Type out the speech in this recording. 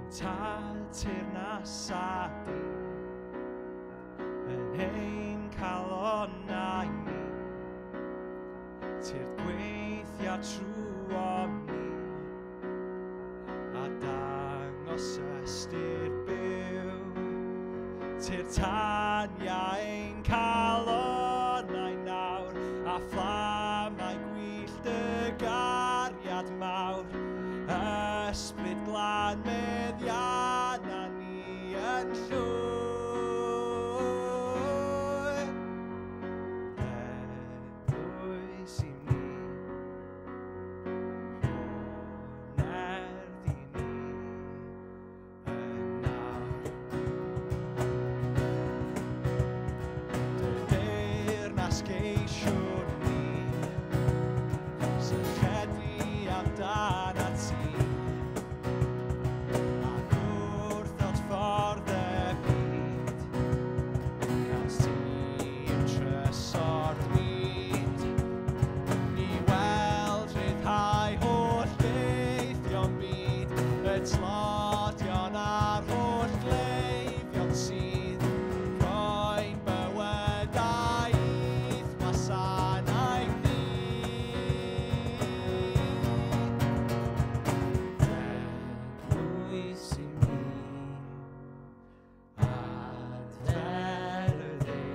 Tad teyrnasa di yn ein calonnau ni, tir gweithio trwom ni a dangos ystyr byw. Tir taniau ein calonnau nawr a fflamau gwyllt y gariad mawr, ysbryd glân meddianna ni yn llwyr. Eglwys i ni, nerth i ni yn nawr. Dy deyrnas geisiwn ni, sychedu amdana ti, ac wrth ddod ffordd y byd, gaws ti'n trysor dwyd. Ni weld rhyddhau holl geithio'n byd, y tlodion a'r holl gleifion sydd, roi'n bywydau gwasanaeth ni. Eglwys i mi, adfer y ddaear.